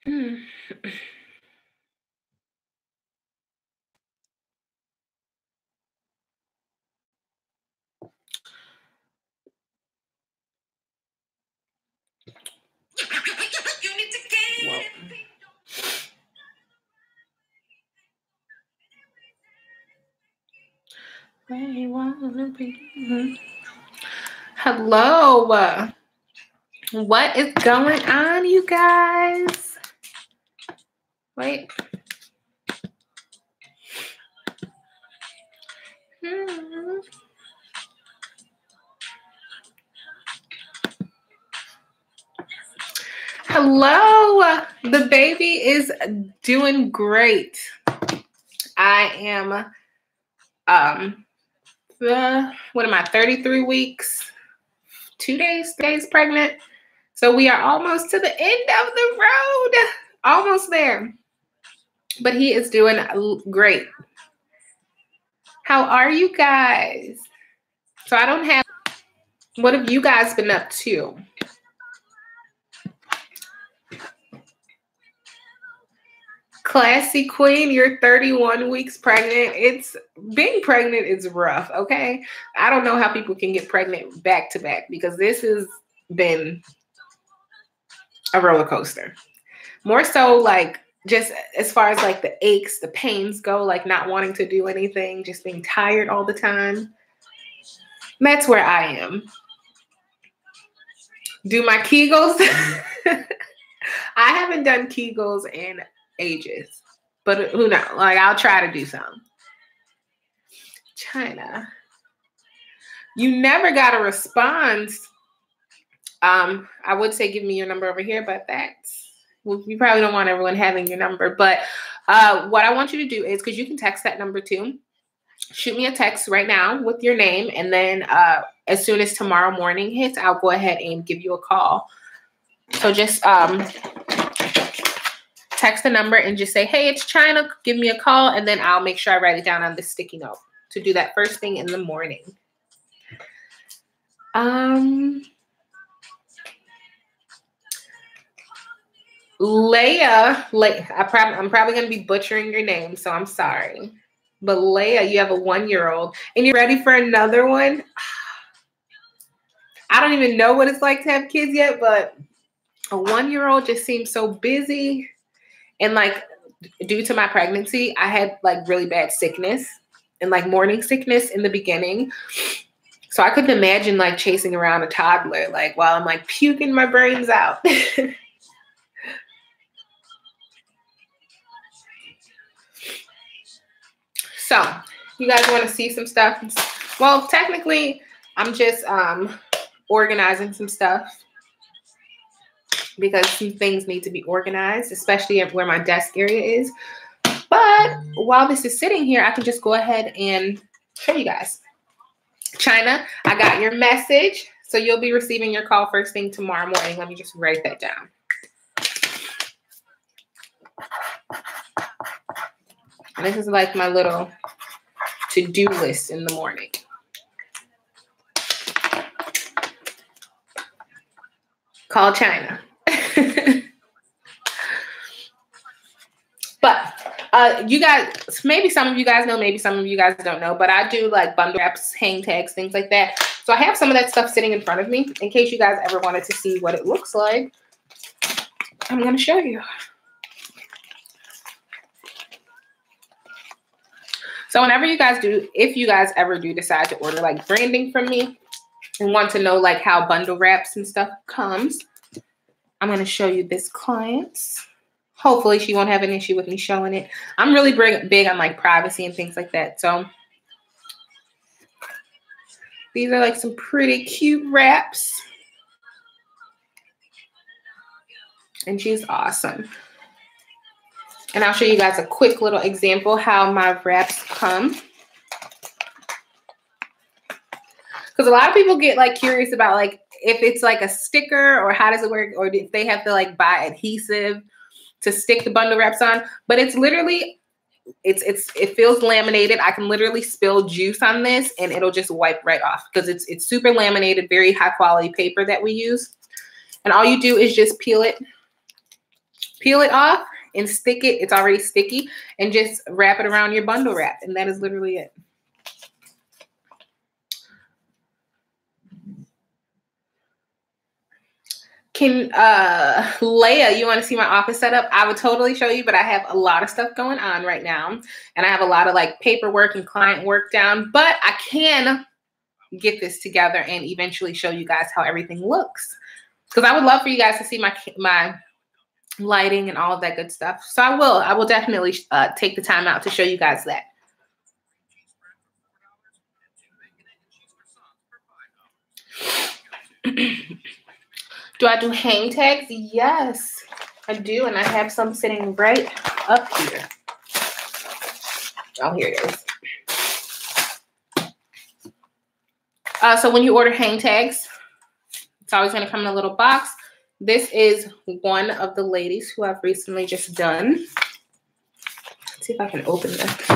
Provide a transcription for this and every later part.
Mm. Hello. What is going on, you guys? Wait. Hello. The baby is doing great. I am what am I, 33 weeks, 2 days pregnant. So we are almost to the end of the road. Almost there. But he is doing great. How are you guys? So I don't have, what have you guys been up to? Classy queen, you're 31 weeks pregnant. Being pregnant is rough, okay? I don't know how people can get pregnant back to back because this has been a roller coaster. More so like just as far as like the aches, the pains go, like not wanting to do anything, just being tired all the time. That's where I am. Do my Kegels? I haven't done Kegels in ages, but who knows? Like I'll try to do some. China. You never got a response. I would say give me your number over here, but you probably don't want everyone having your number. But what I want you to do is, because you can text that number too, shoot me a text right now with your name, and then as soon as tomorrow morning hits, I'll go ahead and give you a call. So just text the number and just say, hey, it's China, give me a call, and then I'll make sure I write it down on this sticky note to do that first thing in the morning. Leia, I'm probably going to be butchering your name, so I'm sorry. But Leia, you have a 1-year-old, and you're ready for another one? I don't even know what it's like to have kids yet, but a 1-year-old just seems so busy. And like, due to my pregnancy, I had like really bad sickness and like morning sickness in the beginning. So I couldn't imagine like chasing around a toddler, like while I'm like puking my brains out. So you guys want to see some stuff? Well, technically, I'm just organizing some stuff because some things need to be organized, especially where my desk area is. But while this is sitting here, I can just go ahead and show you guys. China, I got your message. So you'll be receiving your call first thing tomorrow morning. Let me just write that down. And this is like my little to-do list in the morning. Call China. But you guys, maybe some of you guys know, maybe some of you guys don't know, but I do like bundle wraps, hang tags, things like that. So I have some of that stuff sitting in front of me in case you guys ever wanted to see what it looks like. I'm going to show you. So whenever you guys do, if you guys ever do decide to order like branding from me and want to know like how bundle wraps and stuff comes, I'm going to show you this client's. Hopefully she won't have an issue with me showing it. I'm really big on like privacy and things like that. So these are like some pretty cute wraps. And she's awesome. And I'll show you guys a quick little example how my wraps come. Because a lot of people get like curious about like if it's like a sticker or how does it work, or if they have to like buy adhesive to stick the bundle wraps on. But it's literally, it feels laminated. I can literally spill juice on this and it'll just wipe right off because it's super laminated, very high quality paper that we use. And all you do is just peel it Peel it off and stick it. It's already sticky, and just wrap it around your bundle wrap, and that is literally it. Can Leia, you want to see my office setup? I would totally show you, but I have a lot of stuff going on right now, and I have a lot of like paperwork and client work down, but I can get this together and eventually show you guys how everything looks, because I would love for you guys to see my lighting and all of that good stuff. So I will definitely take the time out to show you guys that. Do I do hang tags? Yes, I do. And I have some sitting right up here. Oh, here it is. So when you order hang tags, it's always going to come in a little box. This is one of the ladies who I've recently just done. Let's see if I can open this.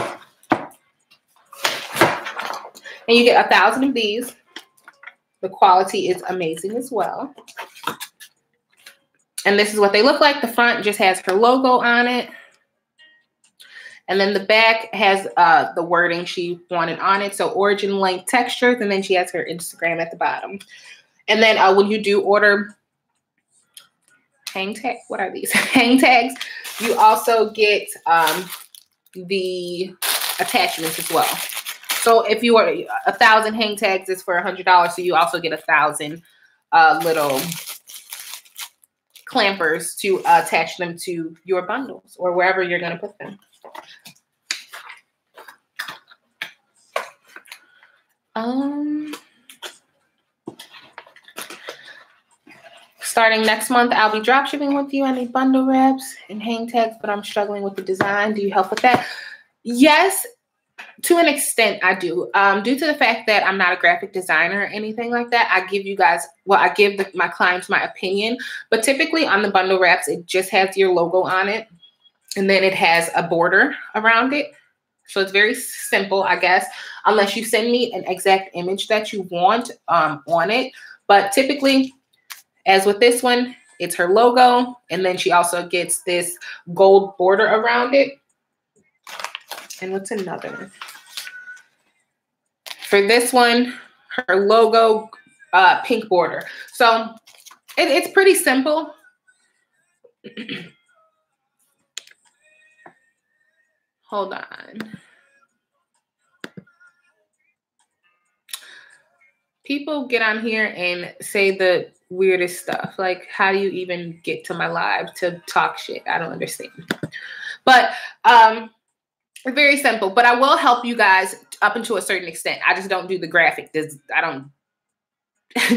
And you get 1,000 of these. The quality is amazing as well. And this is what they look like. The front just has her logo on it. And then the back has the wording she wanted on it. So origin, length, textures. And then she has her Instagram at the bottom. And then when you do order hang tag, what are these? Hang tags, you also get the attachments as well. So if you order 1,000 hang tags, is for $100. So you also get 1,000 little clampers to attach them to your bundles or wherever you're going to put them. Starting next month, I'll be drop shipping with you. I need bundle wraps and hang tags, but I'm struggling with the design. Do you help with that? Yes, to an extent, I do. Due to the fact that I'm not a graphic designer or anything like that, I give you guys, well, I give my clients my opinion. But typically on the bundle wraps, it just has your logo on it, and then it has a border around it. So it's very simple, I guess, unless you send me an exact image that you want on it. But typically, as with this one, it's her logo, and then she also gets this gold border around it. And what's another one? For this one, her logo, pink border. So it's pretty simple. Hold on. People get on here and say the weirdest stuff. Like, how do you even get to my live to talk shit? I don't understand. But very simple. But I will help you guys up until a certain extent. I just don't do the graphic. I don't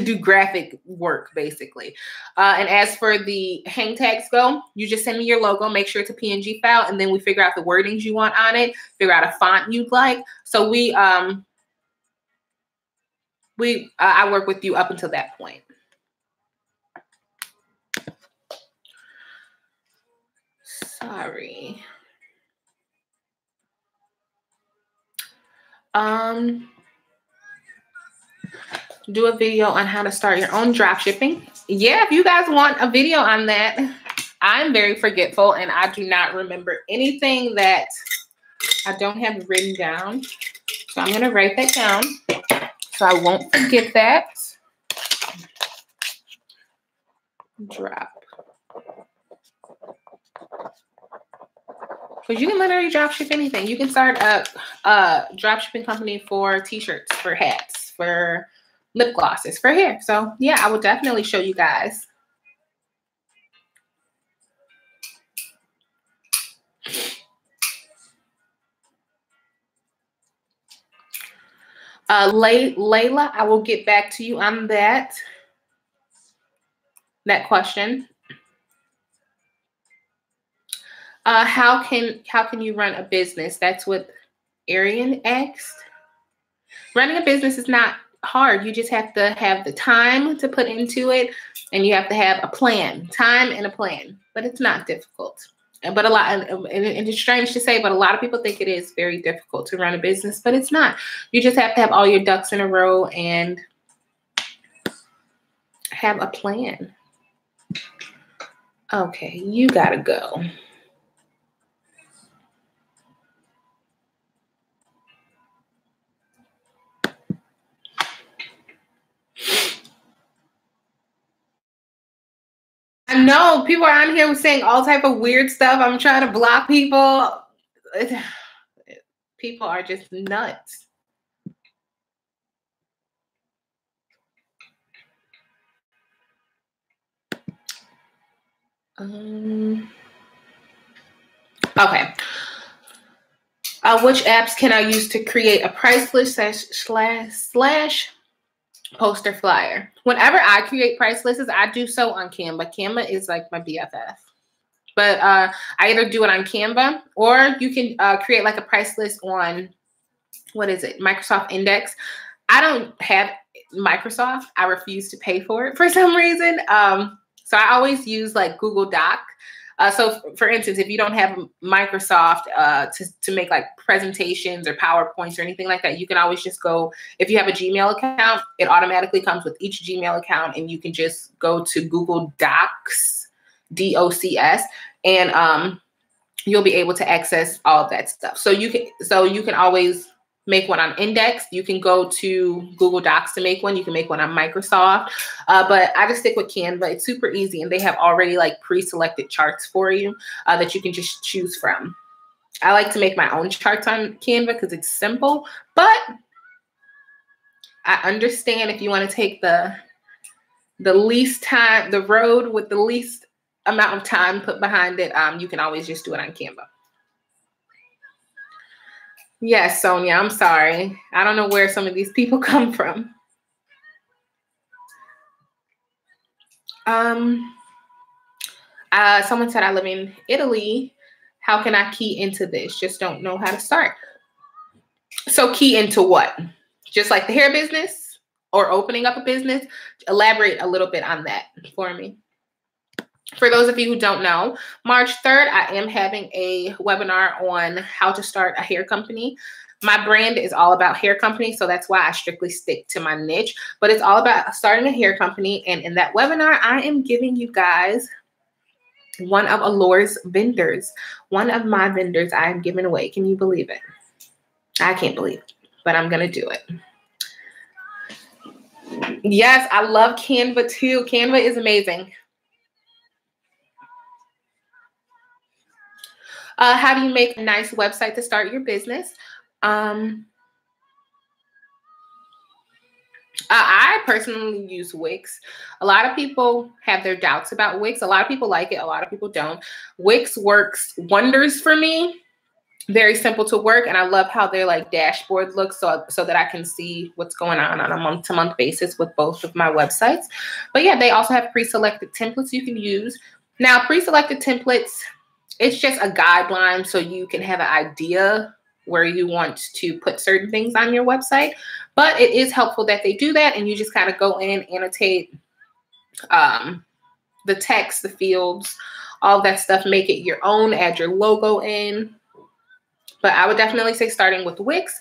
do graphic work, basically. And as for the hang tags go, you just send me your logo, make sure it's a PNG file, and then we figure out the wordings you want on it, figure out a font you'd like. So I work with you up until that point. Sorry. Do a video on how to start your own drop shipping. Yeah, if you guys want a video on that. I'm very forgetful and I do not remember anything that I don't have written down. So I'm going to write that down so I won't forget that. Drop. Because you can literally drop ship anything. You can start a drop shipping company for t-shirts, for hats, for lip glosses, for hair. So yeah, I will definitely show you guys. Layla, I will get back to you on that question. How can you run a business? That's what Arian asked. Running a business is not hard. You just have to have the time to put into it, and you have to have a plan, time and a plan. But it's not difficult. But and it's strange to say, but a lot of people think it is very difficult to run a business, but it's not. You just have to have all your ducks in a row and have a plan. Okay, you gotta go. I know people are on here saying all type of weird stuff. I'm trying to block people. People are just nuts. Okay. Which apps can I use to create a price list slash poster flyer? Whenever I create price lists, I do so on Canva. Canva is like my BFF. But I either do it on Canva, or you can create like a price list on, what is it, Microsoft Index. I don't have Microsoft. I refuse to pay for it for some reason. So I always use like Google Doc. So for instance, if you don't have Microsoft to make like presentations or PowerPoints or anything like that, you can always just go, if you have a Gmail account, it automatically comes with each Gmail account, and you can just go to Google Docs, DOCS, and you'll be able to access all of that stuff. So you can always make one on Index. You can go to Google Docs to make one. You can make one on Microsoft. But I just stick with Canva. It's super easy, and they have already like pre-selected charts for you that you can just choose from. I like to make my own charts on Canva because it's simple, but I understand if you want to take the least time, the road with the least amount of time put behind it, you can always just do it on Canva. Yes, Sonia, I'm sorry. I don't know where some of these people come from. Someone said I live in Italy. How can I key into this? Just don't know how to start. So key into what? Just like the hair business or opening up a business? Elaborate a little bit on that for me. For those of you who don't know, March 3rd, I am having a webinar on how to start a hair company. My brand is all about hair company, so that's why I strictly stick to my niche. But it's all about starting a hair company. And in that webinar, I am giving you guys one of Allore's vendors. One of my vendors I am giving away. Can you believe it? I can't believe it, but I'm going to do it. Yes, I love Canva too. Canva is amazing. How do you make a nice website to start your business? I personally use Wix. A lot of people have their doubts about Wix. A lot of people like it. A lot of people don't. Wix works wonders for me. Very simple to work, and I love how their like dashboard looks, so that I can see what's going on a month-to-month basis with both of my websites. But yeah, they also have pre-selected templates you can use. Now, pre-selected templates, it's just a guideline so you can have an idea where you want to put certain things on your website. But it is helpful that they do that, and you just kind of go in, annotate the text, the fields, all that stuff, make it your own, add your logo in. But I would definitely say starting with Wix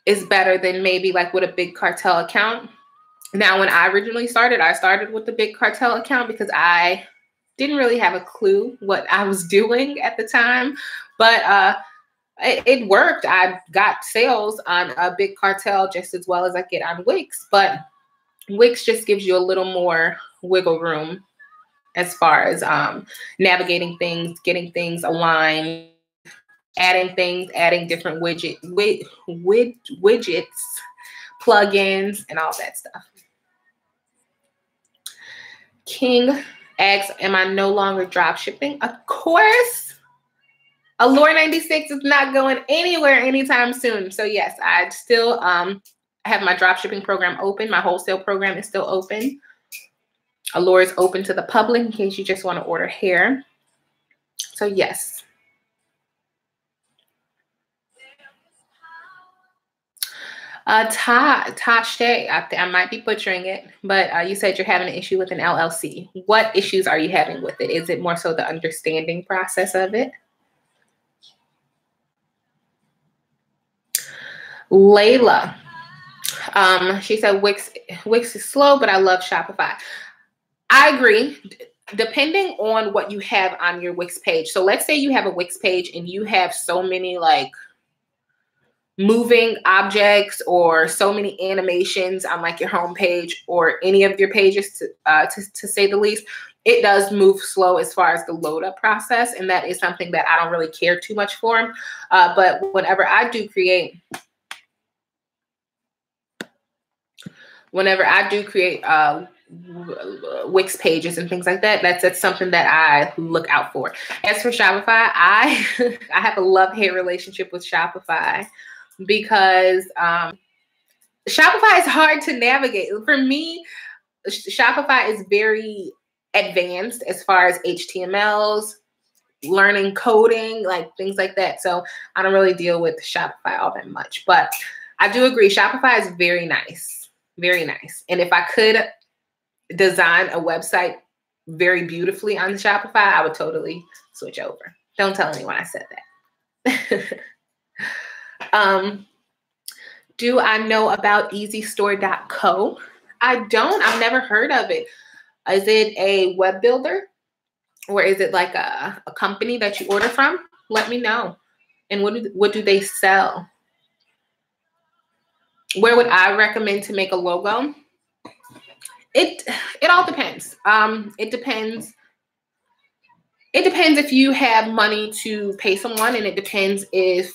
is better than maybe like with a big cartel account. Now, when I originally started, I started with the big cartel account because I didn't really have a clue what I was doing at the time. But it worked. I got sales on a big cartel just as well as I get on Wix. But Wix just gives you a little more wiggle room as far as navigating things, getting things aligned, adding things, adding different widgets, plugins, and all that stuff. King asks, am I no longer drop shipping? Of course. Allure 96 is not going anywhere anytime soon. So yes, I still have my drop shipping program open. My wholesale program is still open. Allure is open to the public in case you just want to order hair. So yes. Tashe, I might be butchering it, but you said you're having an issue with an LLC. What issues are you having with it? Is it more so the understanding process of it? Layla, she said Wix is slow, but I love Shopify. I agree. depending on what you have on your Wix page. So let's say you have a Wix page and you have so many like moving objects or so many animations on like your home page or any of your pages, to say the least, it does move slow as far as the load up process. And that is something that I don't really care too much for. But whenever I do create Wix pages and things like that, that's something that I look out for. As for Shopify, I have a love-hate relationship with Shopify because Shopify is hard to navigate. For me, Shopify is very advanced as far as HTMLs, learning coding, like things like that. So I don't really deal with Shopify all that much, but I do agree. Shopify is very nice, very nice. And if I could design a website very beautifully on Shopify, I would totally switch over. Don't tell anyone I said that. Do I know about easystore.co? I don't. I've never heard of it. Is it a web builder or is it like a company that you order from? Let me know. And what do they sell? Where would I recommend to make a logo? It all depends. It depends if you have money to pay someone, and it depends if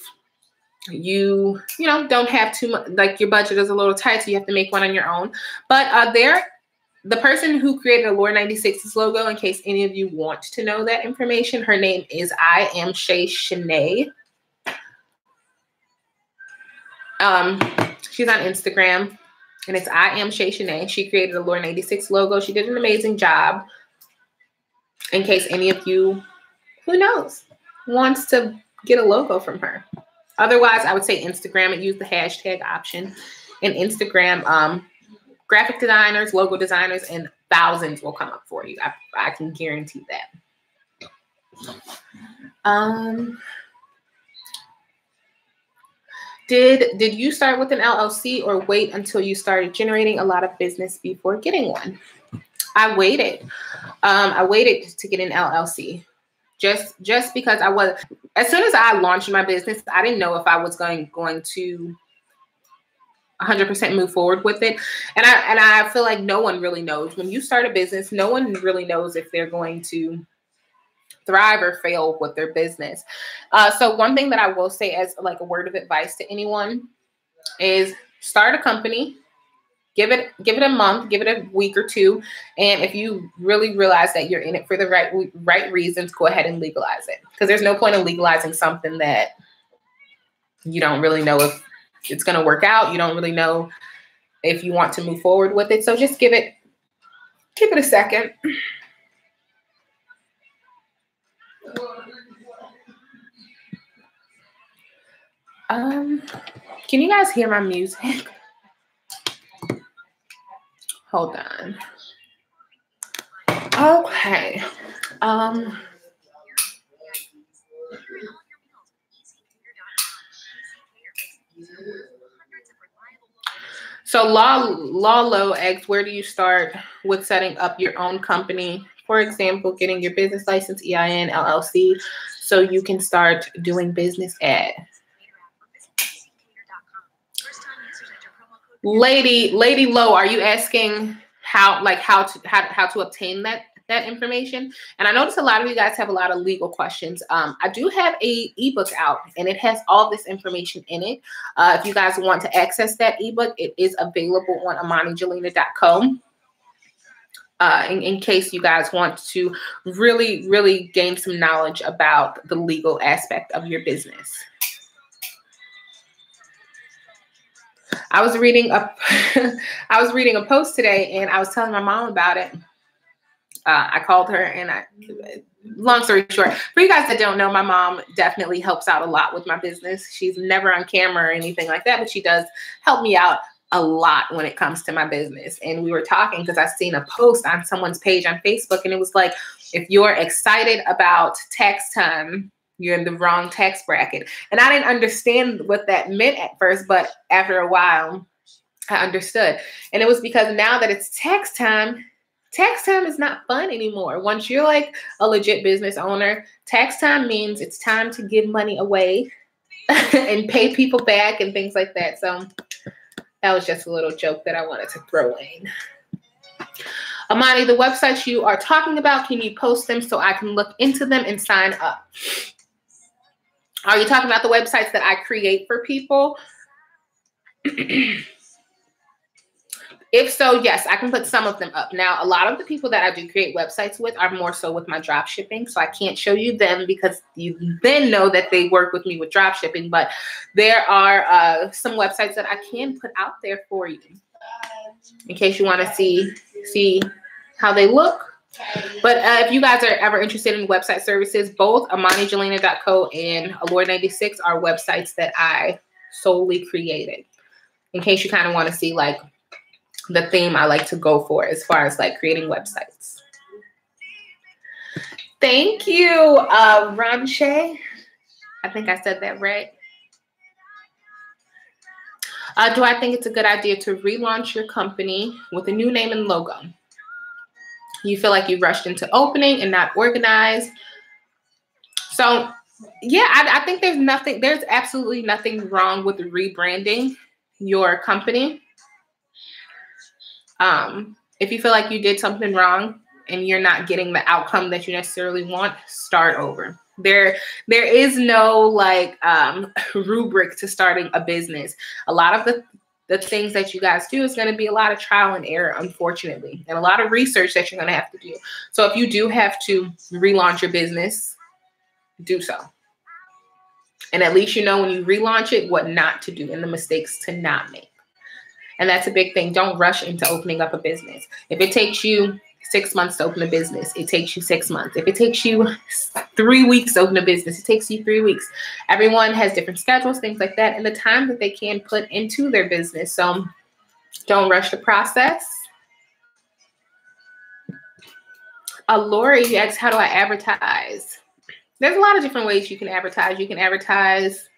you don't have too much, like your budget is a little tight, so you have to make one on your own. But the person who created Allure 96's logo, in case any of you want to know that information, her name is I Am Shay Shanae. She's on Instagram, and it's I Am Shay Shanae. She created Allure 96 logo. She did an amazing job. In case any of you, who knows, wants to get a logo from her. Otherwise, I would say Instagram and use the hashtag option. And Instagram, graphic designers, logo designers, and thousands will come up for you. I can guarantee that. Did you start with an LLC or wait until you started generating a lot of business before getting one? I waited. I waited to get an LLC. Just because as soon as I launched my business, I didn't know if I was going to 100% move forward with it. And I feel like no one really knows. When you start a business, no one really knows if they're going to thrive or fail with their business. So one thing that I will say as like a word of advice to anyone is start a company. Give it a month, give it a week or two. And if you really realize that you're in it for the right reasons, go ahead and legalize it. Because there's no point in legalizing something that you don't really know if it's going to work out. You don't really know if you want to move forward with it. So just give it a second. Can you guys hear my music? Hold on. Okay. So Lalo asks, where do you start with setting up your own company? For example, getting your business license, EIN, LLC, so you can start doing business at. Lady Low, are you asking how to obtain that information? And I notice a lot of you guys have a lot of legal questions. I do have a ebook out, and it has all this information in it. If you guys want to access that ebook, it is available on amanijelena.com. In case you guys want to really, really gain some knowledge about the legal aspect of your business. I was reading a post today, and I was telling my mom about it. I called her, and long story short, for you guys that don't know, my mom definitely helps out a lot with my business. She's never on camera or anything like that, but she does help me out a lot when it comes to my business. And we were talking because I seen a post on someone's page on Facebook, and it was like, if you're excited about tax time, you're in the wrong tax bracket. And I didn't understand what that meant at first, but after a while, I understood. And it was because now that it's tax time, tax time is not fun anymore. Once you're like a legit business owner, tax time means it's time to give money away and pay people back and things like that. So that was just a little joke that I wanted to throw in. Amani, the websites you are talking about, can you post them so I can look into them and sign up? Are you talking about the websites that I create for people? If so, yes, I can put some of them up. Now, a lot of the people that I do create websites with are more so with my drop shipping, so I can't show you them because you then know that they work with me with drop shipping, but there are some websites that I can put out there for you in case you want to see how they look. But if you guys are ever interested in website services, both AmaniJelena.co and Allore 96 are websites that I solely created. In case you kind of want to see like the theme I like to go for as far as like creating websites. Thank you, Ranche. I think I said that right. Do I think it's a good idea to relaunch your company with a new name and logo? You feel like you rushed into opening and not organized. So yeah, I think there's absolutely nothing wrong with rebranding your company. If you feel like you did something wrong and you're not getting the outcome that you necessarily want, start over. There is no like rubric to starting a business. A lot of the things that you guys do is going to be a lot of trial and error, unfortunately, and a lot of research that you're going to have to do. So if you do have to relaunch your business, do so. And at least you know when you relaunch it, what not to do and the mistakes to not make. And that's a big thing. Don't rush into opening up a business. If it takes you 6 months to open a business, it takes you 6 months. If it takes you 3 weeks to open a business, it takes you 3 weeks. Everyone has different schedules, things like that, and the time that they can put into their business. So don't rush the process. Allore, you asked, how do I advertise? There's a lot of different ways you can advertise. You can advertise,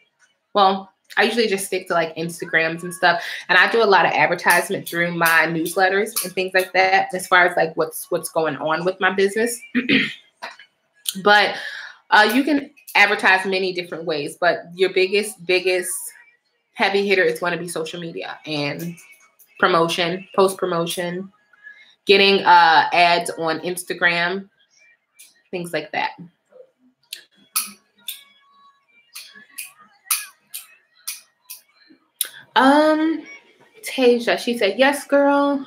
well, I usually just stick to like Instagrams and stuff. And I do a lot of advertisement through my newsletters and things like that, as far as like what's going on with my business. But you can advertise many different ways, but your biggest heavy hitter is going to be social media and promotion, post promotion, getting ads on Instagram, things like that. Tasia, she said, yes, girl.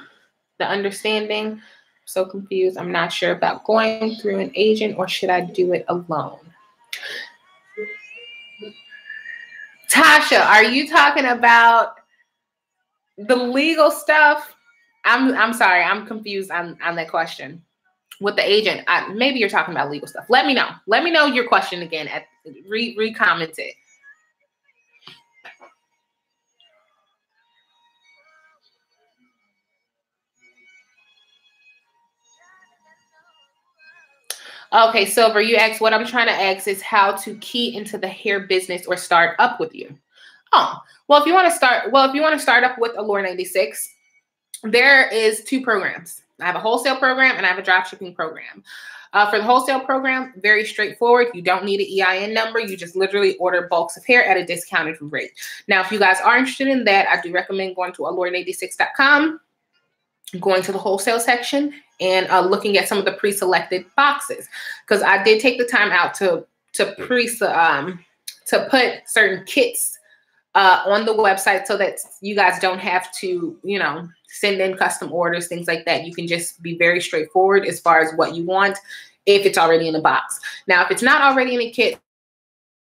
The understanding. I'm so confused. I'm not sure about going through an agent or should I do it alone? Tasha, are you talking about the legal stuff? I'm sorry. I'm confused on that question. With the agent, maybe you're talking about legal stuff. Let me know. Let me know your question again. Re-comment it. Okay, Silver, you asked, what I'm trying to ask is how to key into the hair business or start up with you. Oh, well, if you want to start up with Allure 96, there is 2 programs. I have a wholesale program and I have a dropshipping program. For the wholesale program, very straightforward. You don't need an EIN number. You just literally order bulks of hair at a discounted rate. Now, if you guys are interested in that, I do recommend going to allure86.com, going to the wholesale section, and looking at some of the pre-selected boxes, because I did take the time out to put certain kits on the website so that you guys don't have to, send in custom orders, things like that. You can just be very straightforward as far as what you want if it's already in a box. Now, if it's not already in a kit,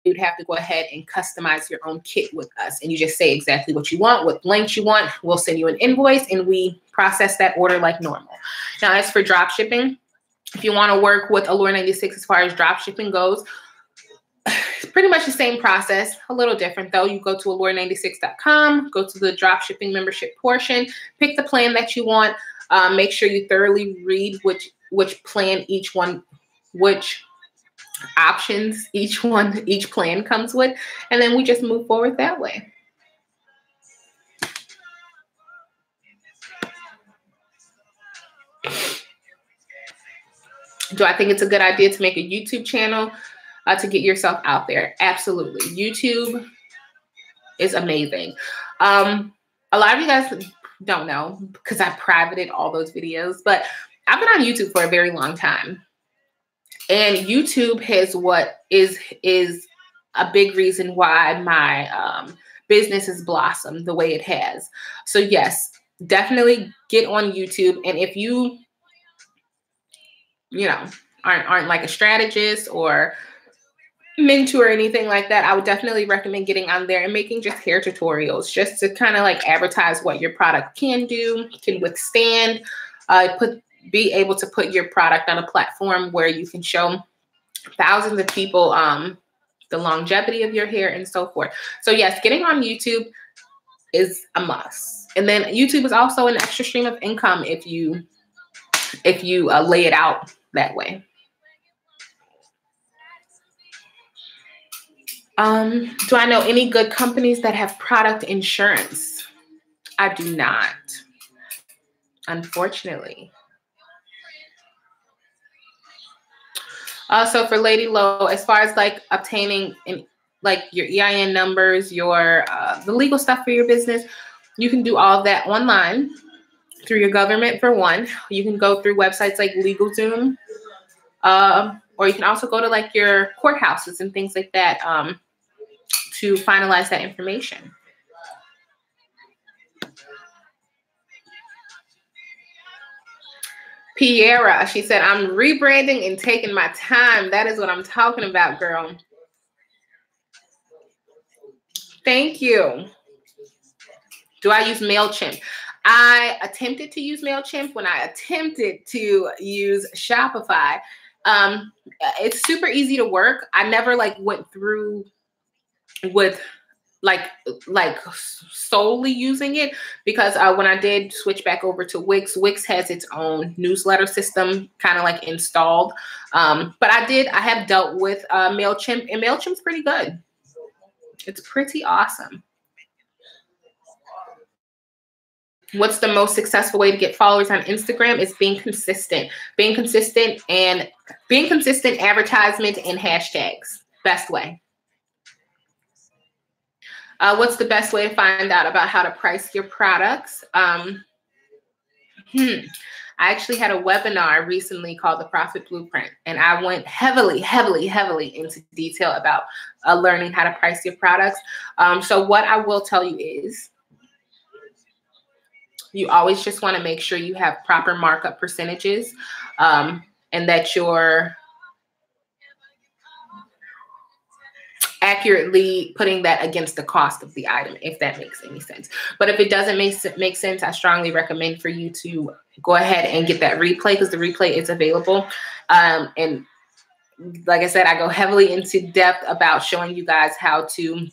you'd have to go ahead and customize your own kit with us. And you just say exactly what you want, what blanks you want. We'll send you an invoice and we process that order like normal. Now, as for drop shipping, if you want to work with Allure 96 as far as drop shipping goes, it's pretty much the same process, a little different though. You go to allure96.com, go to the drop shipping membership portion, pick the plan that you want. Make sure you thoroughly read which plan which options each plan comes with, and then we just move forward that way. Do I think it's a good idea to make a YouTube channel to get yourself out there? Absolutely. YouTube is amazing. A lot of you guys don't know because I privated all those videos, but I've been on YouTube for a very long time. And YouTube has what is a big reason why my business has blossomed the way it has. So yes, definitely get on YouTube. And if you know, aren't like a strategist or mentor or anything like that, I would definitely recommend getting on there and making just hair tutorials just to kind of like advertise what your product can do, can withstand, be able to put your product on a platform where you can show thousands of people the longevity of your hair and so forth. So yes, getting on YouTube is a must. And then YouTube is also an extra stream of income if you lay it out that way. Do I know any good companies that have product insurance? I do not, unfortunately. So for Lady Low, as far as like obtaining like your EIN numbers, your the legal stuff for your business, you can do all of that online through your government for one. You can go through websites like LegalZoom, or you can also go to like your courthouses and things like that to finalize that information. Piera, she said, I'm rebranding and taking my time. That is what I'm talking about, girl. Thank you. Do I use MailChimp? I attempted to use MailChimp when I attempted to use Shopify. It's super easy to work. I never like went through with like solely using it because when I did switch back over to Wix, Wix has its own newsletter system kind of like installed. But I have dealt with MailChimp, and MailChimp's pretty good. It's pretty awesome. What's the most successful way to get followers on Instagram? Is being consistent. Being consistent, advertisement, and hashtags. Best way. What's the best way to find out about how to price your products? I actually had a webinar recently called The Profit Blueprint, and I went heavily into detail about learning how to price your products. So what I will tell you is you always just want to make sure you have proper markup percentages and that you're accurately putting that against the cost of the item, if that makes any sense. But if it doesn't make sense, I strongly recommend for you to go ahead and get that replay, because the replay is available. And like I said, I go heavily into depth about showing you guys how to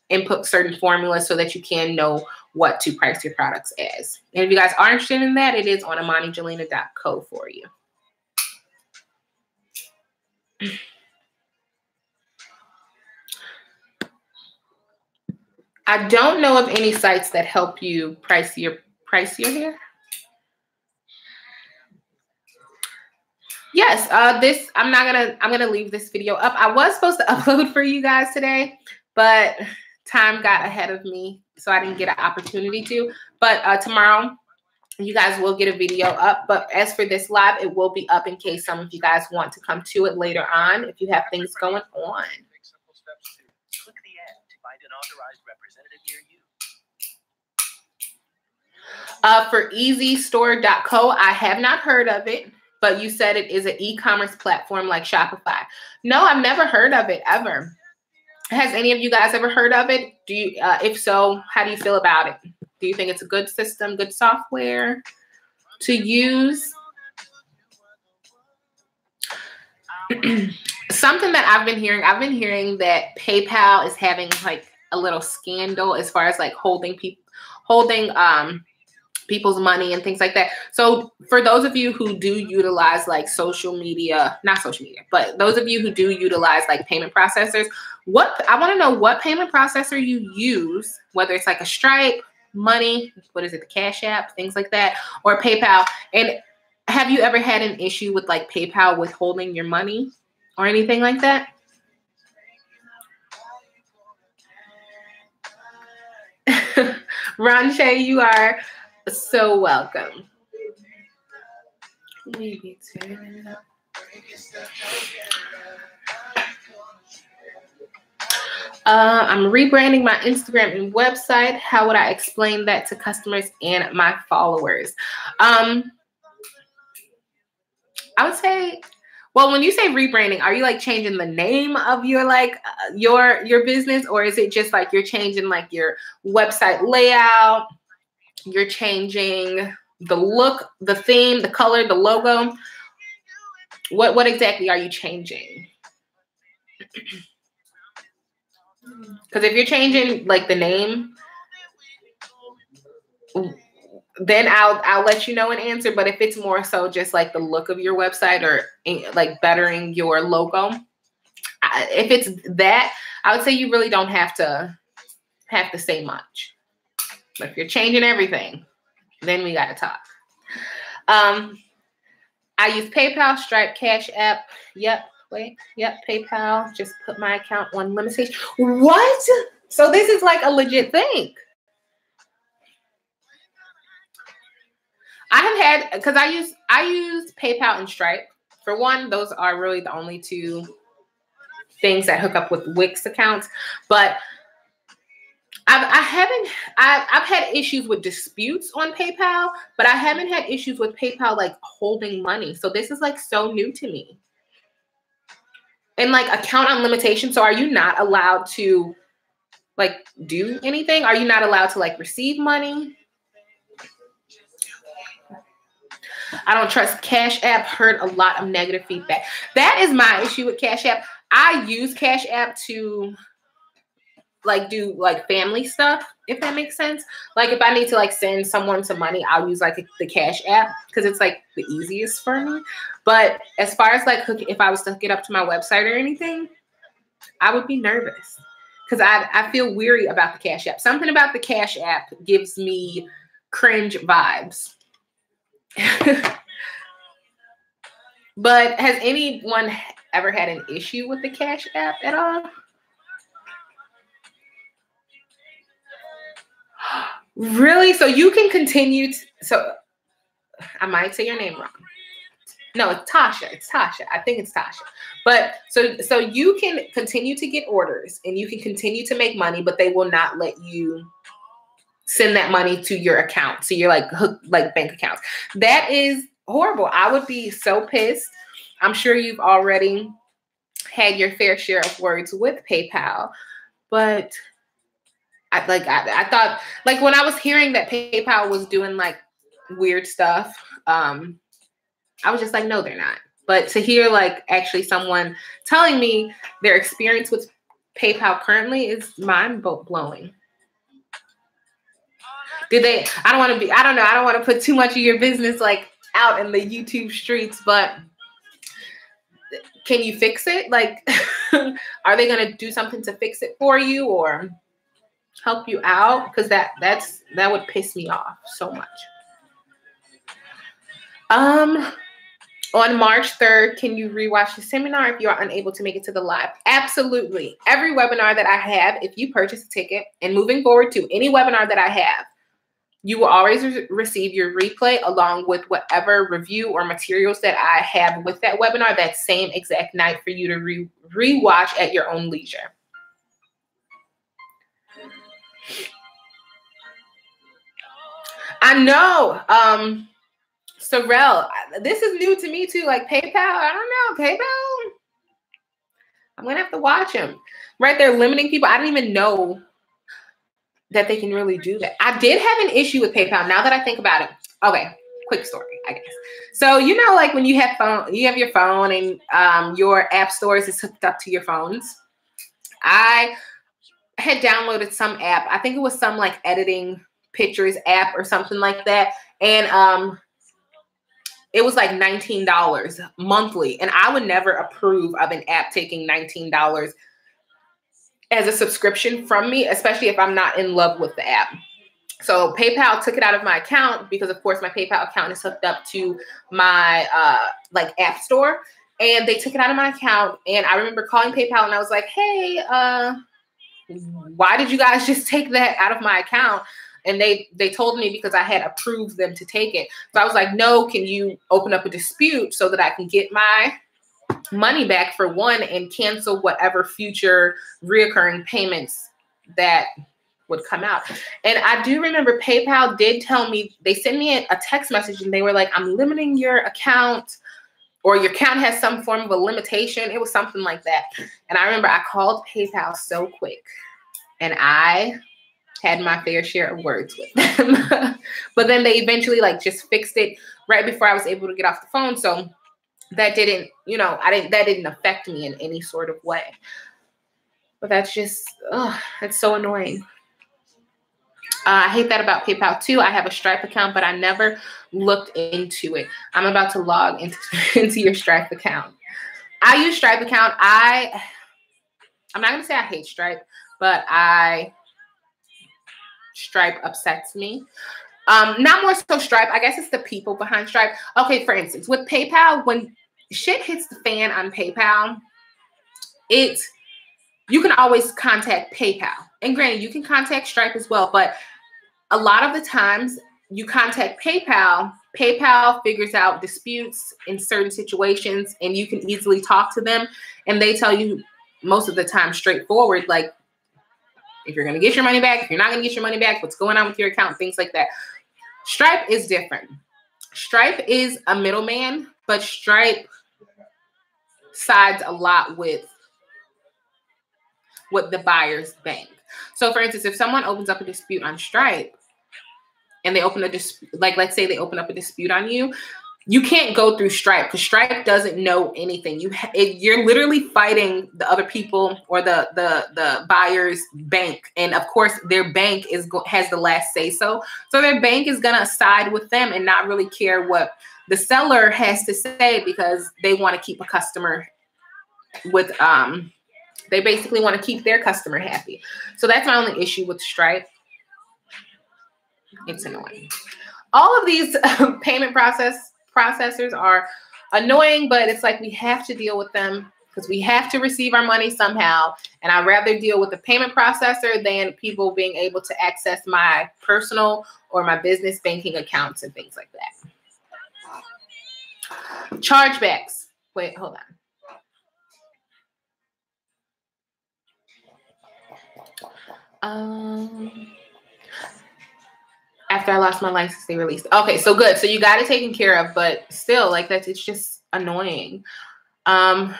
input certain formulas so that you can know what to price your products as. And if you guys are interested in that, it is on amanijelena.co for you. I don't know of any sites that help you price your hair. Yes, I'm gonna leave this video up. I was supposed to upload for you guys today, but time got ahead of me, so I didn't get an opportunity to. But tomorrow, you guys will get a video up. But as for this live, it will be up in case some of you guys want to come to it later on if you have things going on. Click the ad to find an authorized representative near you. For easystore.co, I have not heard of it, but you said it is an e-commerce platform like Shopify. No, I've never heard of it ever. Has any of you guys ever heard of it? Do you? If so, how do you feel about it? Do you think it's a good system, good software to use? Something that I've been hearing that PayPal is having like a little scandal as far as like holding people's money and things like that. So for those of you who do utilize like social media, not social media, but those of you who do utilize like payment processors, I want to know what payment processor you use, whether it's like a Stripe, Money, what is it, the Cash App, things like that, or PayPal. And Have you ever had an issue with like PayPal withholding your money or anything like that? Ranche, you are so welcome. I'm rebranding my Instagram and website. How would I explain that to customers and my followers? I would say, well, when you say rebranding, are you like changing the name of your like your business, or is it just like you're changing like your website layout? You're changing the look, the theme, the color, the logo. What exactly are you changing? Because if you're changing like the name, then I'll let you know an answer. But if it's more so just like the look of your website or like bettering your logo, if it's that, I would say you really don't have to say much. But if you're changing everything, then we got to talk. I use PayPal, Stripe, Cash App. Yep. PayPal. Just put my account on limitation. What? So this is like a legit thing. I have had, because I use PayPal and Stripe. For one, those are really the only two things that hook up with Wix accounts. But I've had issues with disputes on PayPal, but I haven't had issues with PayPal like holding money. So this is like so new to me. And like account on limitation. So are you not allowed to like do anything? Are you not allowed to like receive money? I don't trust Cash App. Heard a lot of negative feedback. That is my issue with Cash App. I use Cash App to like do like family stuff, if that makes sense. Like if I need to like send someone some money, I'll use like the Cash App because it's like the easiest for me. But as far as like if I was to hook it up to my website or anything, I would be nervous because I feel weary about the Cash App. Something about the Cash App gives me cringe vibes. But has anyone ever had an issue with the Cash App at all? Really? So you can continue so I might say your name wrong. No, it's Tasha. It's Tasha. I think it's Tasha. But so you can continue to get orders and you can continue to make money, but they will not let you send that money to your account. So you're like hooked like bank accounts. That is horrible. I would be so pissed. I'm sure you've already had your fair share of words with PayPal, but I thought like when I was hearing that PayPal was doing like weird stuff, I was just like, no, they're not. But to hear like actually someone telling me their experience with PayPal currently is mind blowing. I don't want to put too much of your business like out in the YouTube streets, but can you fix it? Like, are they going to do something to fix it for you or help you out? Because that would piss me off so much. On March 3rd, can you rewatch the seminar if you are unable to make it to the live? Absolutely. Every webinar that I have, if you purchase a ticket, and moving forward to any webinar that I have, you will always receive your replay along with whatever review or materials that I have with that webinar that same exact night for you to rewatch at your own leisure. I know. Sorrel, this is new to me too. Like PayPal, I don't know. PayPal, I'm going to have to watch them. Right there, limiting people. I didn't even know that they can really do that. I did have an issue with PayPal. Now that I think about it. Okay, quick story, I guess. So, you know, like when you have your phone and your app stores is hooked up to your phones. I had downloaded some app. I think it was some like editing pictures app or something like that. And it was like $19 monthly. And I would never approve of an app taking $19 as a subscription from me, especially if I'm not in love with the app. So PayPal took it out of my account because, of course, my PayPal account is hooked up to my like app store, and they took it out of my account. And I remember calling PayPal and I was like, hey, why did you guys just take that out of my account? And they told me because I had approved them to take it. So I was like, no, can you open up a dispute so that I can get my money back for one and cancel whatever future reoccurring payments that would come out. And I do remember PayPal did tell me, they sent me a text message and they were like, I'm limiting your account, or your account has some form of a limitation. It was something like that. And I remember I called PayPal so quick and I had my fair share of words with them. But then they eventually like just fixed it right before I was able to get off the phone. So that didn't, you know, that didn't affect me in any sort of way. But that's just, it's so annoying. I hate that about PayPal too. I have a Stripe account, but I never looked into it. I'm about to log into your Stripe account. I use Stripe account. I'm not going to say I hate Stripe, but Stripe upsets me. Not more so Stripe. I guess it's the people behind Stripe. Okay, for instance, with PayPal, when shit hits the fan on PayPal, you can always contact PayPal. And granted, you can contact Stripe as well, but a lot of the times you contact PayPal, PayPal figures out disputes in certain situations and you can easily talk to them and they tell you most of the time straightforward, like if you're going to get your money back, if you're not going to get your money back, what's going on with your account, things like that. Stripe is different. Stripe is a middleman, but Stripe sides a lot with the buyer's bank. So for instance, if someone opens up a dispute on Stripe and they open a dispute, like let's say they open up a dispute on you, you can't go through Stripe because Stripe doesn't know anything. You're literally fighting the other people or the buyer's bank, and of course their bank has the last say so. So their bank is gonna side with them and not really care what the seller has to say because they want to keep a customer with they basically want to keep their customer happy. So that's my only issue with Stripe. It's annoying. All of these payment processors are annoying, but it's like we have to deal with them because we have to receive our money somehow. And I'd rather deal with the payment processor than people being able to access my personal or my business banking accounts and things like that. Chargebacks. Wait, hold on. After I lost my license, they released. Okay, so good. So you got it taken care of, but still, like it's just annoying. I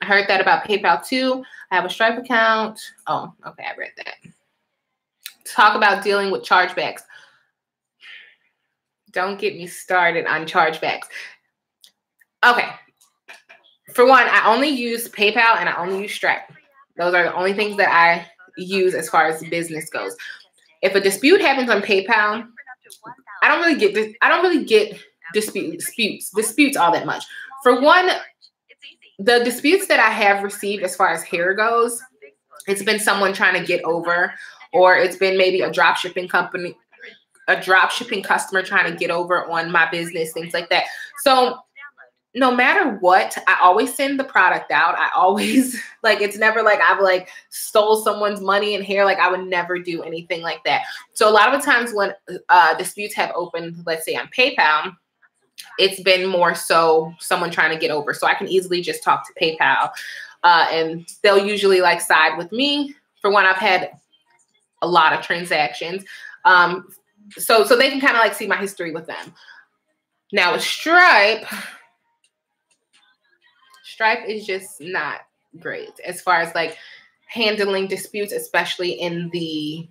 heard that about PayPal too. I have a Stripe account. Oh, okay, I read that. Talk about dealing with chargebacks. Don't get me started on chargebacks. Okay. For one, I only use PayPal and I only use Stripe. Those are the only things that I use as far as business goes. If a dispute happens on PayPal, I don't really get disputes all that much. For one, the disputes that I have received as far as hair goes, it's been someone trying to get over, or it's been maybe a drop shipping company, a drop shipping customer trying to get over on my business, things like that. So no matter what, I always send the product out. I always, like, it's never like I've like stole someone's money and hair. Like I would never do anything like that. So a lot of the times when disputes have opened, let's say on PayPal, it's been more so someone trying to get over. So I can easily just talk to PayPal and they'll usually like side with me. For one, I've had a lot of transactions. So they can kind of like see my history with them. Now with Stripe is just not great as far as like handling disputes, especially in the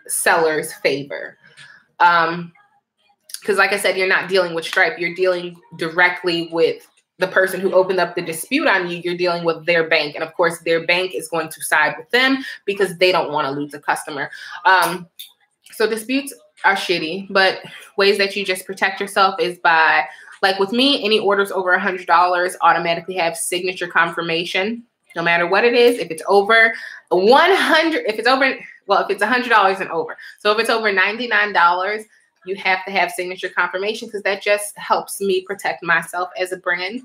seller's favor. Because like I said, you're not dealing with Stripe. You're dealing directly with the person who opened up the dispute on you. You're dealing with their bank. And of course, their bank is going to side with them because they don't want to lose a customer. So disputes are shitty, but ways that you just protect yourself is by, like with me, any orders over $100 automatically have signature confirmation, no matter what it is. If it's over 100, if it's over Well, if it's $100 and over. So if it's over $99, you have to have signature confirmation because that just helps me protect myself as a brand.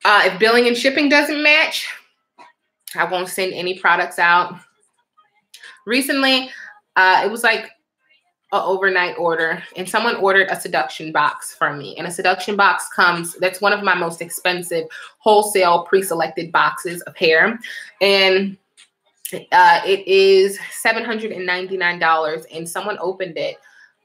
If billing and shipping doesn't match, I won't send any products out. Recently, it was like an overnight order, and someone ordered a seduction box from me. And a seduction box comes, that's one of my most expensive wholesale pre-selected boxes of hair. And it is $799, and someone opened it,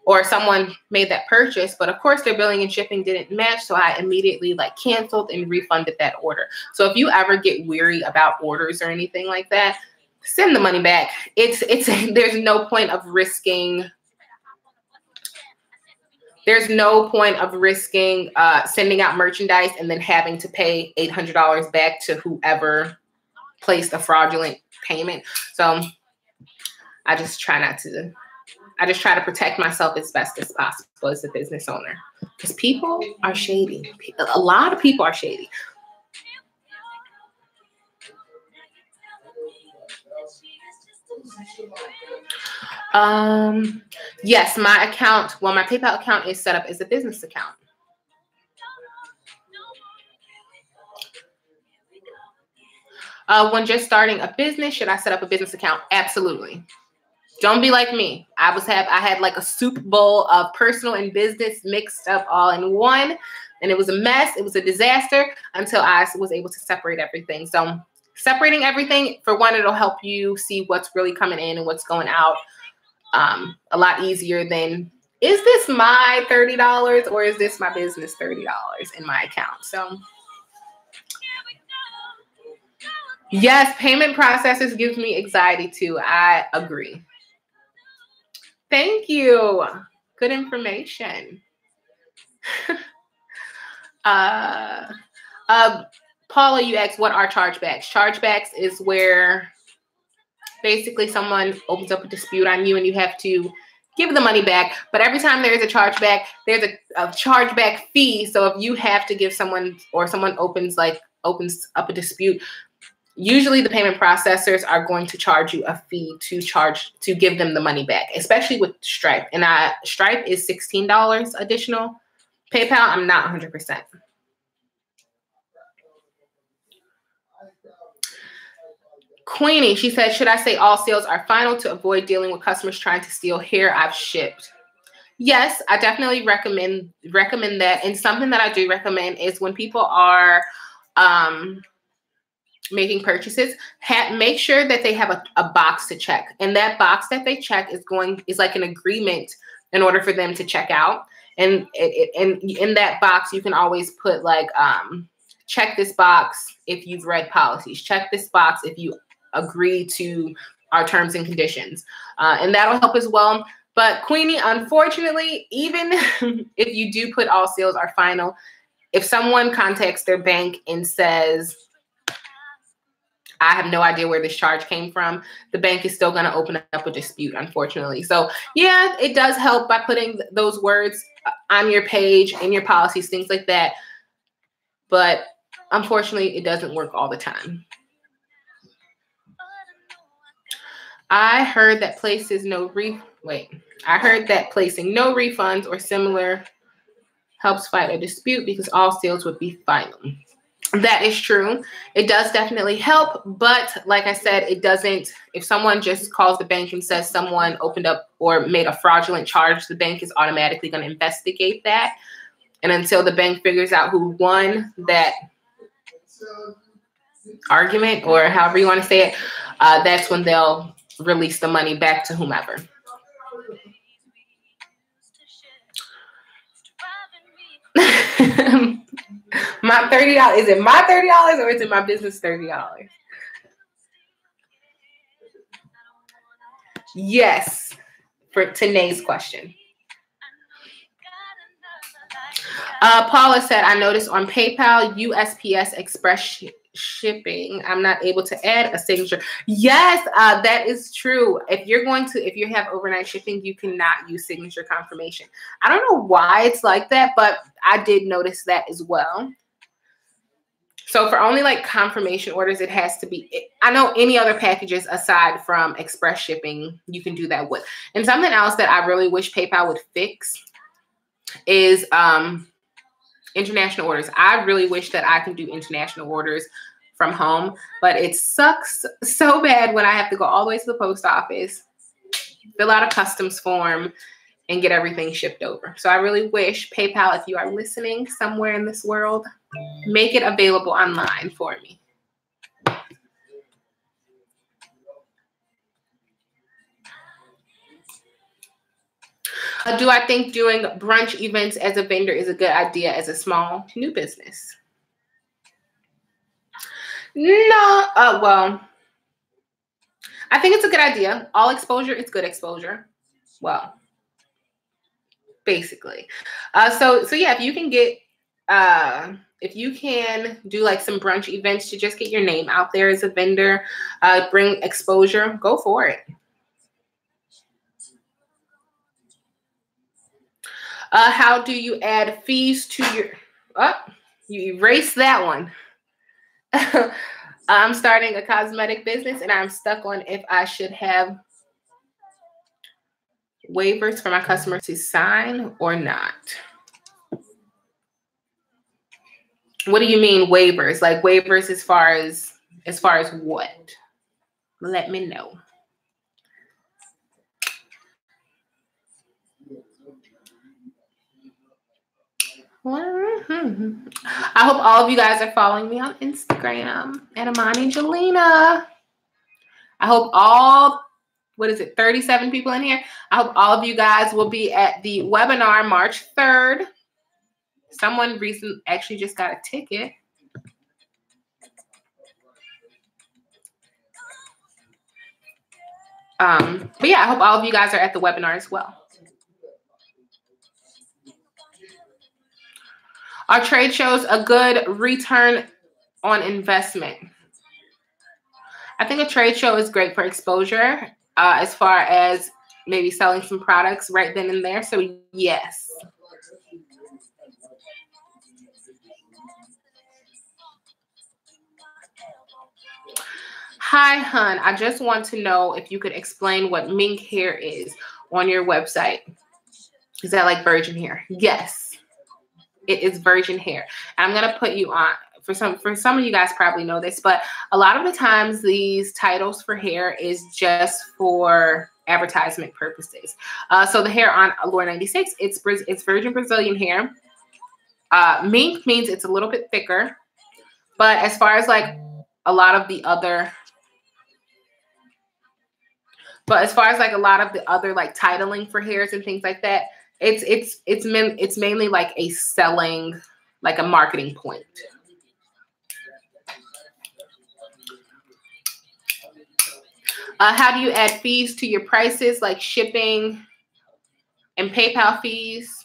or someone made that purchase, but of course their billing and shipping didn't match. So I immediately like canceled and refunded that order. So if you ever get weary about orders or anything like that, send the money back. There's no point of risking. There's no point of risking sending out merchandise and then having to pay $800 back to whoever placed a fraudulent payment. So I just try to protect myself as best as possible as a business owner, because people are shady. A lot of people are shady. Yes, my account, well, my PayPal account is set up as a business account. When just starting a business, should I set up a business account? Absolutely. Don't be like me. I had like a soup bowl of personal and business mixed up all in one, and it was a mess. It was a disaster until I was able to separate everything. So separating everything, for one, it'll help you see what's really coming in and what's going out a lot easier than, is this my $30 or is this my business $30 in my account? So yes, payment processors give me anxiety too. I agree. Thank you. Good information. Paula, you asked, what are chargebacks? Chargebacks is where basically someone opens up a dispute on you and you have to give the money back. But every time there is a chargeback, there's a chargeback fee. So if you have to give someone, or someone opens up a dispute, usually the payment processors are going to charge you a fee to give them the money back, especially with Stripe. And Stripe is $16 additional. PayPal, I'm not 100%. Queenie, she said, should I say all sales are final to avoid dealing with customers trying to steal hair I've shipped? Yes, I definitely recommend that. And something that I do recommend is when people are making purchases, make sure that they have a box to check. And that box that they check is like an agreement in order for them to check out. And in that box, you can always put like, check this box if you've read policies. Check this box if you agree to our terms and conditions. And that'll help as well. But Queenie, unfortunately, even if you do put all sales are final, if someone contacts their bank and says, I have no idea where this charge came from, the bank is still going to open up a dispute, unfortunately. So yeah, it does help by putting those words on your page, in your policies, things like that. But unfortunately, it doesn't work all the time. I heard that placing no refunds or similar helps fight a dispute because all sales would be final. That is true. It does definitely help, but like I said, it doesn't. If someone just calls the bank and says someone opened up or made a fraudulent charge, the bank is automatically going to investigate that. And until the bank figures out who won that argument, or however you want to say it, that's when they'll release the money back to whomever. My $30, is it my $30 or is it my business $30? Yes, for Tanae's question. Paula said, I noticed on PayPal, USPS Express shipping, I'm not able to add a signature. Yes, that is true. If you have overnight shipping, you cannot use signature confirmation. I don't know why it's like that, but I did notice that as well. So for only like confirmation orders, it has to be, I know any other packages aside from express shipping, you can do that with. And something else that I really wish PayPal would fix is international orders. I really wish that I can do international orders from home, but it sucks so bad when I have to go all the way to the post office, fill out a customs form, and get everything shipped over. So I really wish PayPal, if you are listening somewhere in this world, make it available online for me. Do I think doing brunch events as a vendor is a good idea as a small new business? No, well, I think it's a good idea. All exposure is good exposure. Well, basically. So yeah, if you can get, if you can do like some brunch events to just get your name out there as a vendor, bring exposure, go for it. How do you add fees to your, you erased that one. I'm starting a cosmetic business and I'm stuck on if I should have waivers for my customers to sign or not. What do you mean waivers? Like waivers as far as what? Let me know. I hope all of you guys are following me on Instagram at Amani Jelena. I hope all, 37 people in here. I hope all of you guys will be at the webinar March 3rd. Someone recently actually just got a ticket. But yeah, I hope all of you guys are at the webinar as well. Are trade shows a good return on investment? I think a trade show is great for exposure, as far as maybe selling some products right then and there. So yes. Hi, hun. I just want to know if you could explain what mink hair is on your website. Is that like virgin hair? Yes. It is virgin hair. And I'm gonna put you on, for some of you guys probably know this, but a lot of the times these titles for hair is just for advertisement purposes. So the hair on Allure 96, it's virgin Brazilian hair. Mink means it's a little bit thicker, but as far as like a lot of the other like titling for hairs and things like that, it's mainly like a selling, like a marketing point. How do you add fees to your prices, like shipping and PayPal fees?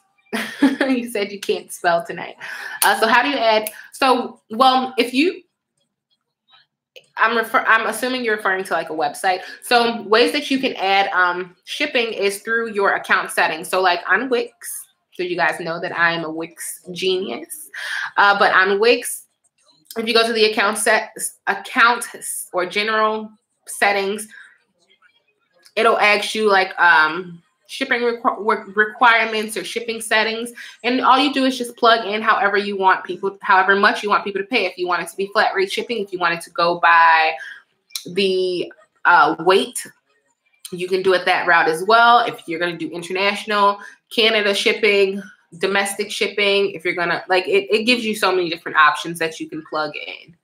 You said you can't spell tonight. So how do you add? So, well, if you, I'm assuming you're referring to like a website. So ways that you can add shipping is through your account settings. So like on Wix, so you guys know that I am a Wix genius. But on Wix, if you go to the account or general settings, it'll ask you like shipping requirements or shipping settings, and all you do is just plug in however much you want people to pay. If you want it to be flat rate shipping, if you want it to go by the weight, you can do it that route as well. If you're going to do international, Canada shipping, domestic shipping, if you're going to like it gives you so many different options that you can plug in.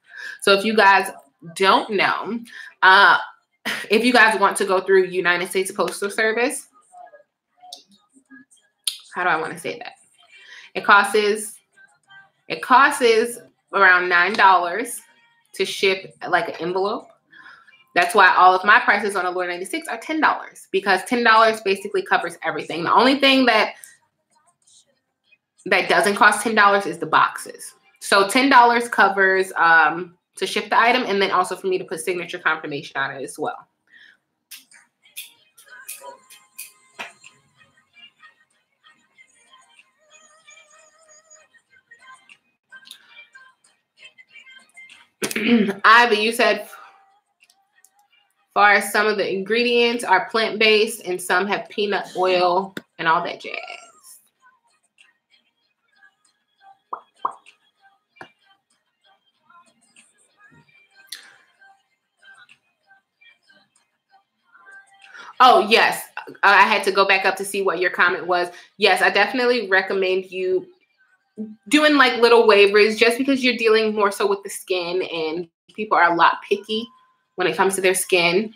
So if you guys don't know, if you guys want to go through United States Postal Service, how do I want to say that? It costs around $9 to ship like an envelope. That's why all of my prices on Allure 96 are $10, because $10 basically covers everything. The only thing that doesn't cost $10 is the boxes. So $10 covers to ship the item, and then also for me to put signature confirmation on it as well. Ivy, you said as far as some of the ingredients are plant-based and some have peanut oil and all that jazz. Oh, yes. I had to go back up to see what your comment was. Yes, I definitely recommend you doing like little waivers just because you're dealing more so with the skin and people are a lot picky when it comes to their skin.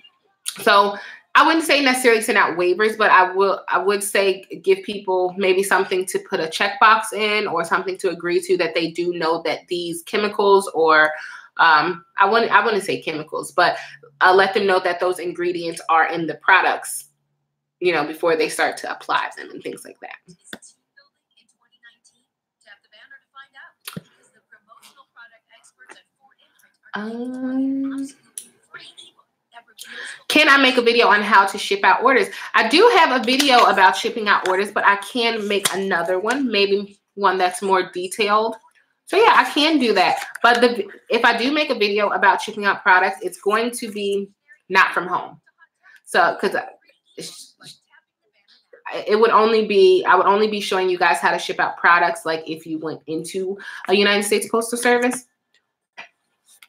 So I wouldn't say necessarily send out waivers, but I would say give people maybe something to put a checkbox in or something to agree to that they do know that these chemicals or I wouldn't say chemicals, but let them know that those ingredients are in the products, you know, before they start to apply them and things like that. Can I make a video on how to ship out orders? I do have a video about shipping out orders, but I can make another one, maybe one that's more detailed. So yeah, I can do that. But if I do make a video about shipping out products, it's going to be not from home. So because I would only be showing you guys how to ship out products like if you went into a United States Postal Service.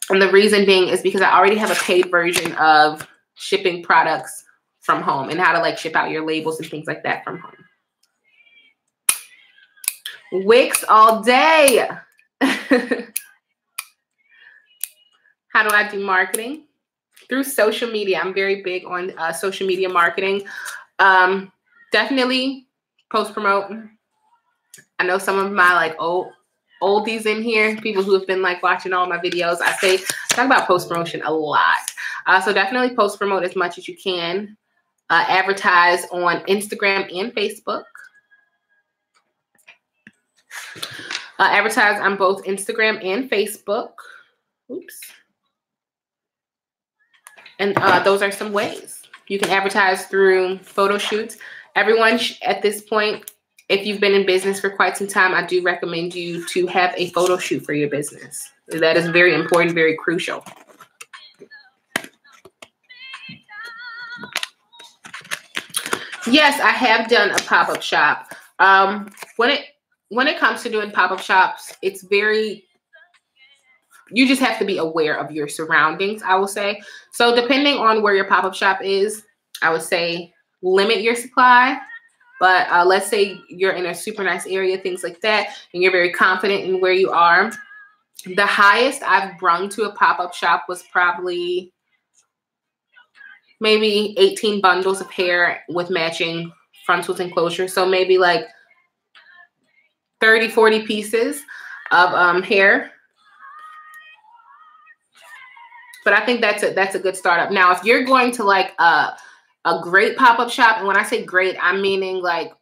And the reason being is because I already have a paid version of shipping products from home and how to like ship out your labels and things like that from home. Wix all day. How do I do marketing? Through social media. I'm very big on social media marketing. Definitely post promote. I know some of my like oldies in here, people who have been like watching all my videos. I talk about post promotion a lot. So definitely post promote as much as you can. Advertise on Instagram and Facebook. Advertise on both Instagram and Facebook. Oops. And those are some ways. You can advertise through photo shoots. Everyone at this point, if you've been in business for quite some time, I do recommend you to have a photo shoot for your business. That is very important, very crucial. Yes, I have done a pop-up shop. When it comes to doing pop-up shops, it's very, you just have to be aware of your surroundings, I will say. So depending on where your pop-up shop is, I would say limit your supply. But let's say you're in a super nice area, things like that, and you're very confident in where you are. The highest I've brung to a pop-up shop was probably maybe 18 bundles of hair with matching frontals and closures. So maybe like 30, 40 pieces of hair. But I think that's a good startup. Now, if you're going to like a great pop-up shop, and when I say great, I'm meaning like,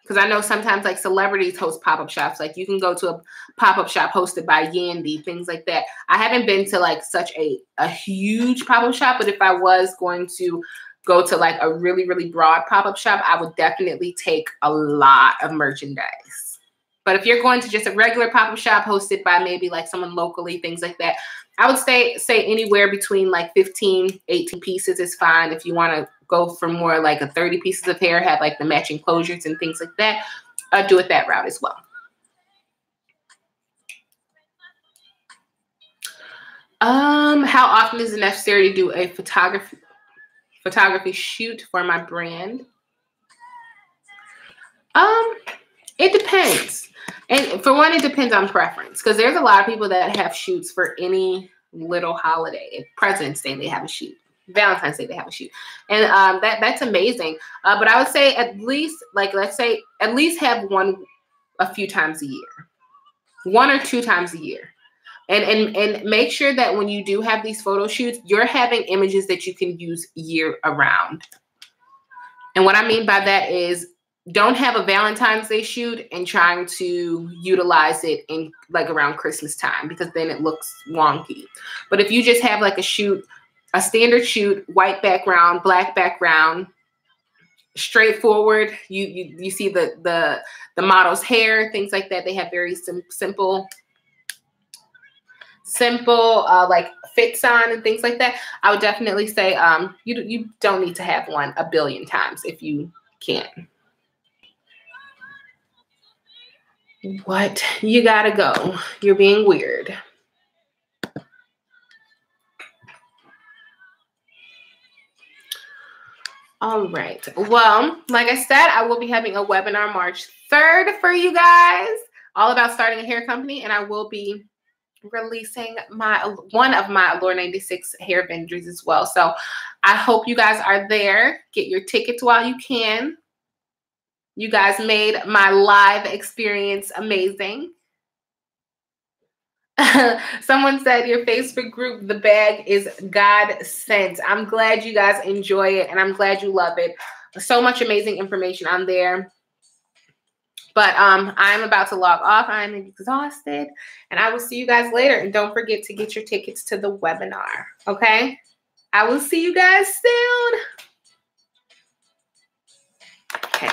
because I know sometimes like celebrities host pop-up shops. Like you can go to a pop-up shop hosted by Yandy, things like that. I haven't been to like such a huge pop-up shop, but if I was going to go to like a really, really broad pop-up shop, I would definitely take a lot of merchandise. But if you're going to just a regular pop-up shop hosted by maybe like someone locally, things like that, I would say anywhere between like 15, 18 pieces is fine. If you want to go for more like a 30 pieces of hair, have like the matching closures and things like that, do it that route as well. How often is it necessary to do a photography shoot for my brand? It depends. And for one, it depends on preference, because there's a lot of people that have shoots for any little holiday. President's Day, they have a shoot. Valentine's Day, they have a shoot. And that's amazing. But I would say at least, like, let's say at least have one a few times a year. 1 or 2 times a year. And make sure that when you do have these photo shoots, you're having images that you can use year around. And what I mean by that is, don't have a Valentine's Day shoot and trying to utilize it in like around Christmas time, because then it looks wonky. But if you just have like a shoot, a standard shoot, white background, black background, straightforward, you see the model's hair, things like that. They have very simple simple, like fits on and things like that, I would definitely say you don't need to have one a billion times if you can't. What? You gotta go. You're being weird. All right. Well, like I said, I will be having a webinar March 3rd for you guys, all about starting a hair company, and I will be releasing one of my Allure 96 hair vendors as well. So I hope you guys are there. Get your tickets while you can. You guys made my live experience amazing. Someone said your Facebook group, The Bag, is God sent. I'm glad you guys enjoy it, and I'm glad you love it. So much amazing information on there. But I'm about to log off. I'm exhausted, and I will see you guys later. And don't forget to get your tickets to the webinar, okay? I will see you guys soon. Okay.